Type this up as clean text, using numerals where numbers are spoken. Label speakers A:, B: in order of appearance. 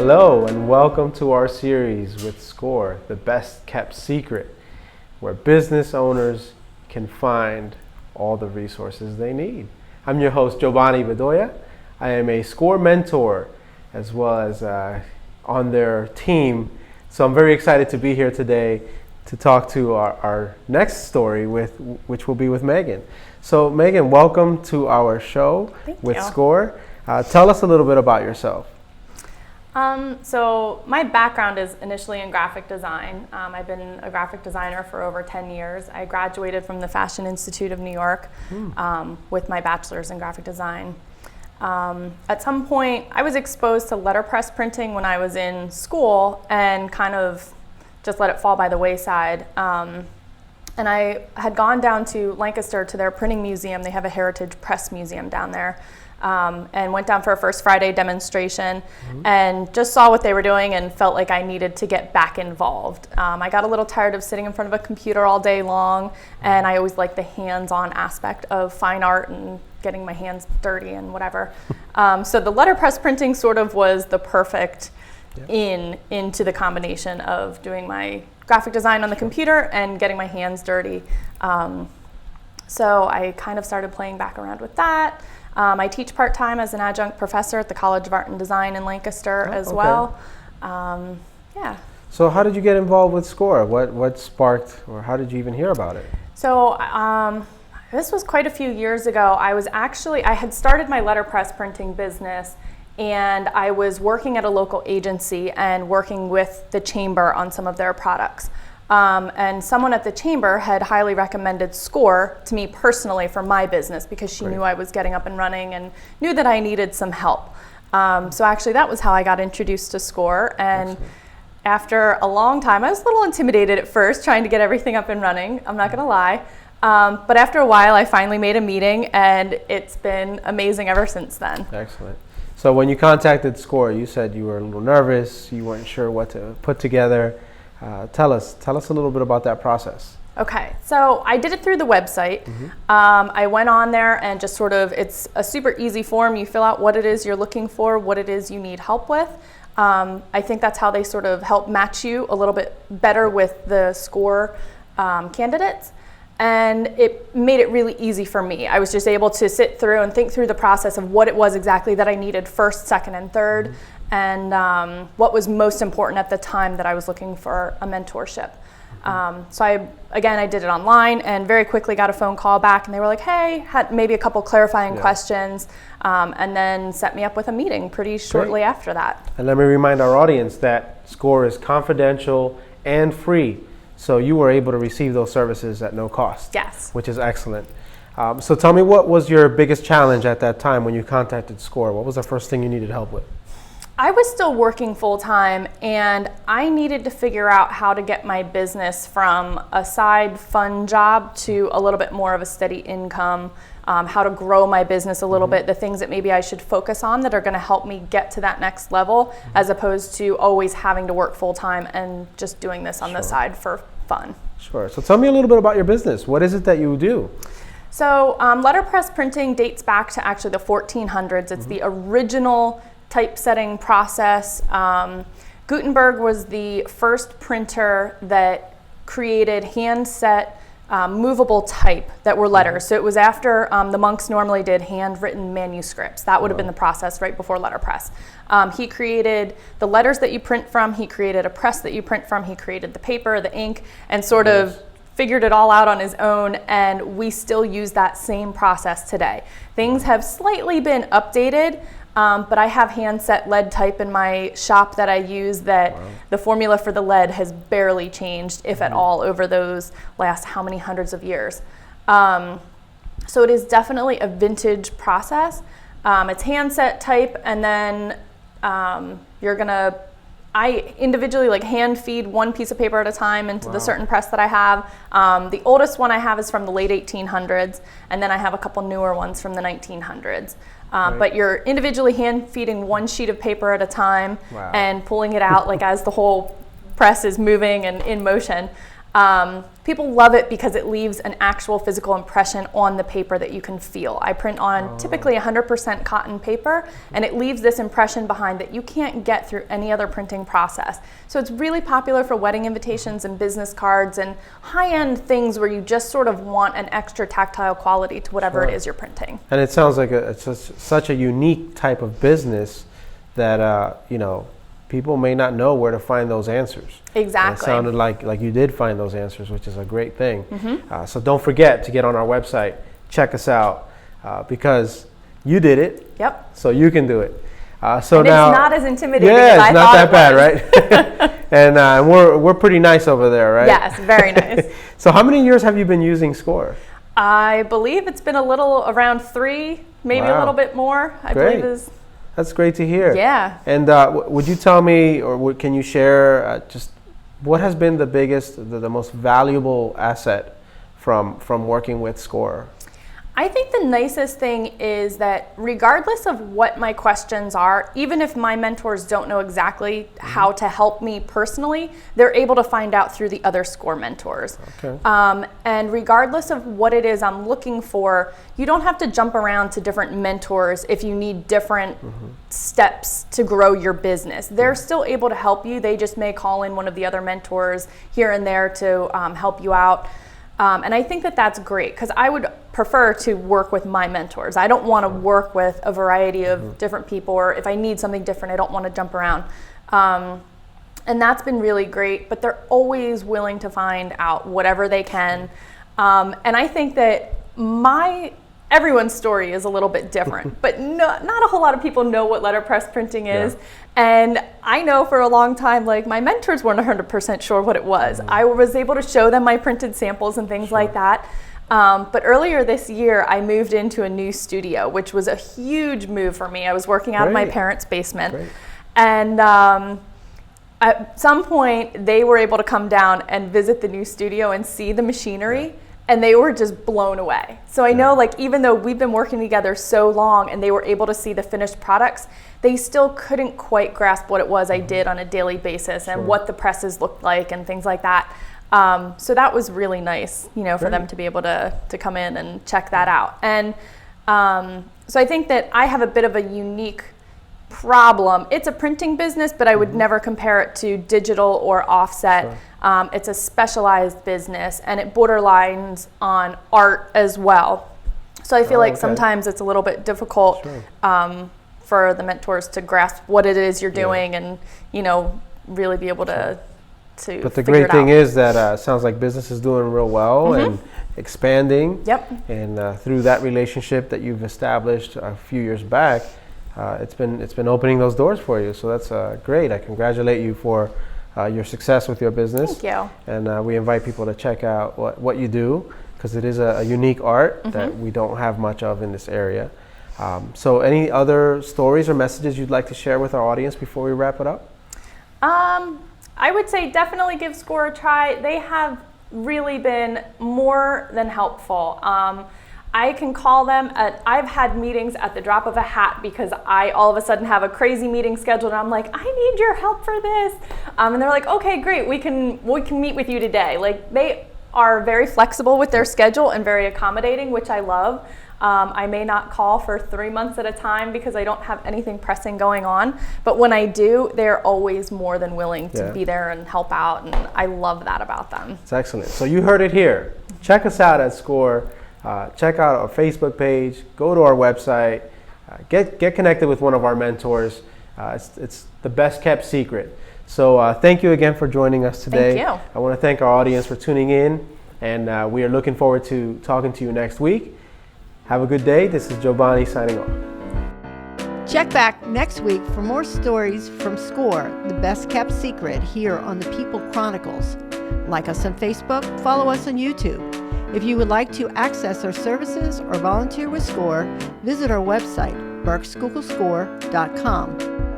A: Hello and welcome to our series with SCORE, the best kept secret, where business owners can find all the resources they need. I'm your host, Giovanni Bedoya. I am a SCORE mentor as well as on their team. So I'm very excited to be here today to talk to our next story, which will be with Megan. So Megan, welcome to our show with SCORE. Tell us a little bit about yourself.
B: So my background is initially in graphic design. I've been a graphic designer for over 10 years. I graduated from the Fashion Institute of New York with my bachelor's in graphic design. At some point, I was exposed to letterpress printing when I was in school and kind of just let it fall by the wayside. And I had gone down to Lancaster to their printing museum. They have a heritage press museum down there. And went down for a First Friday demonstration and just saw what they were doing and felt like I needed to get back involved. I got a little tired of sitting in front of a computer all day long, and I always liked the hands-on aspect of fine art and getting my hands dirty and whatever. So the letterpress printing sort of was the perfect into the combination of doing my graphic design on the computer and getting my hands dirty. So I kind of started playing back around with that. I teach part-time as an adjunct professor at the College of Art and Design in Lancaster well.
A: So how did you get involved with SCORE? What sparked, or how did you even hear about it?
B: So this was quite a few years ago. I had started my letterpress printing business, and I was working at a local agency and working with the chamber on some of their products. And someone at the chamber had highly recommended SCORE to me personally for my business because she knew I was getting up and running and knew that I needed some help. So actually that was how I got introduced to SCORE. And after a long time, I was a little intimidated at first trying to get everything up and running, I'm not gonna lie. But after a while, I finally made a meeting, and it's been amazing ever since then.
A: Excellent. So when you contacted SCORE, you said you were a little nervous, you weren't sure what to put together. Tell us a little bit about that process.
B: Okay, so I did it through the website. I went on there and just it's a super easy form. You fill out what it is you're looking for, what it is you need help with. I think that's how they sort of help match you a little bit better with the SCORE candidates. And it made it really easy for me. I was just able to sit through and think through the process of what it was exactly that I needed first, second, and third, and what was most important at the time that I was looking for a mentorship. So I did it online and very quickly got a phone call back, and they were like, hey, had maybe a couple clarifying questions, and then set me up with a meeting pretty shortly after that. And
A: let me remind our audience that SCORE is confidential and free. So you were able to receive those services at no cost.
B: Yes.
A: Which is excellent. So tell me, what was your biggest challenge at that time when you contacted SCORE? What was the first thing you needed help with?
B: I was still working full-time, and I needed to figure out how to get my business from a side fun job to a little bit more of a steady income, how to grow my business a little bit, the things that maybe I should focus on that are going to help me get to that next level, as opposed to always having to work full-time and just doing this on the side for fun.
A: Sure. So tell me a little bit about your business. What is it that you do?
B: So letterpress printing dates back to actually the 1400s. It's the original typesetting process. Gutenberg was the first printer that created hand-set movable type that were letters. So it was after the monks normally did handwritten manuscripts. That would have been the process right before letterpress. He created the letters that you print from, he created a press that you print from, he created the paper, the ink, and sort of figured it all out on his own, and we still use that same process today. Things have slightly been updated, but I have hand-set lead type in my shop that I use that the formula for the lead has barely changed, if at all, over those last how many hundreds of years. So it is definitely a vintage process. It's handset type, and then I individually hand feed one piece of paper at a time into the certain press that I have. The oldest one I have is from the late 1800s, and then I have a couple newer ones from the 1900s. But you're individually hand feeding one sheet of paper at a time and pulling it out as the whole press is moving and in motion. People love it because it leaves an actual physical impression on the paper that you can feel. I print on typically 100% cotton paper, and it leaves this impression behind that you can't get through any other printing process. So it's really popular for wedding invitations and business cards and high-end things where you just sort of want an extra tactile quality to whatever it is you're printing.
A: And it sounds like it's such a unique type of business that, people may not know where to find those answers.
B: Exactly.
A: And it sounded like you did find those answers, which is a great thing. So don't forget to get on our website, check us out, because you did it.
B: Yep.
A: So you can do it. So
B: and
A: now
B: it's not as intimidating
A: yeah,
B: as I
A: it's not
B: thought
A: that
B: it
A: bad, right? And we're pretty nice over there, right?
B: Yes, very nice.
A: So how many years have you been using Score?
B: I believe it's been a little around 3, maybe a little bit more. I believe is.
A: That's great to hear.
B: Yeah.
A: And would you tell me, or can you share just what has been the biggest, the most valuable asset from working with Score?
B: I think the nicest thing is that regardless of what my questions are, even if my mentors don't know exactly how to help me personally, they're able to find out through the other Score mentors.
A: Okay.
B: And regardless of what it is I'm looking for, you don't have to jump around to different mentors if you need different steps to grow your business. They're still able to help you. They just may call in one of the other mentors here and there to help you out. And I think that that's great because I would prefer to work with my mentors. I don't want to work with a variety of different people, or if I need something different, I don't want to jump around. And that's been really great, but they're always willing to find out whatever they can. And I think that everyone's story is a little bit different, but not a whole lot of people know what letterpress printing is. Yeah. And I know for a long time, like my mentors weren't 100% sure what it was. I was able to show them my printed samples and things like that. But earlier this year, I moved into a new studio, which was a huge move for me. I was working out of my parents' basement. And at some point, they were able to come down and visit the new studio and see the machinery. And they were just blown away. So I know, like, even though we've been working together so long and they were able to see the finished products, they still couldn't quite grasp what it was I did on a daily basis and what the presses looked like and things like that. So that was really nice, for them to be able to come in and check that out. And so I think that I have a bit of a unique problem. It's a printing business, but I would never compare it to digital or offset. It's a specialized business, and it borderlines on art as well. So I feel like sometimes it's a little bit difficult for the mentors to grasp what it is you're doing and, really be able to
A: But the great thing is that sounds like business is doing real well and expanding. Yep. And through that relationship that you've established a few years back, it's been opening those doors for you. So that's great. I congratulate you for your success with your business.
B: Thank you.
A: And we invite people to check out what you do, because it is a unique art that we don't have much of in this area. So any other stories or messages you'd like to share with our audience before we wrap it up?
B: I would say definitely give Score a try. They have really been more than helpful. I can call them I've had meetings at the drop of a hat because I all of a sudden have a crazy meeting scheduled and I'm like, I need your help for this. And they're like, okay, great, we can meet with you today. Like, they are very flexible with their schedule and very accommodating, which I love. I may not call for 3 months at a time because I don't have anything pressing going on. But when I do, they're always more than willing to be there and help out. And I love that about them. It's
A: excellent. So you heard it here. Check us out at Score. Check out our Facebook page. Go to our website. Get connected with one of our mentors. It's the best kept secret. So thank you again for joining us today.
B: Thank you.
A: I want to thank our audience for tuning in. And we are looking forward to talking to you next week. Have a good day. This is Giovanni signing off.
C: Check back next week for more stories from Score, the best kept secret, here on the People Chronicles. Like us on Facebook, follow us on YouTube. If you would like to access our services or volunteer with Score, visit our website, berksschuylkillscore.com.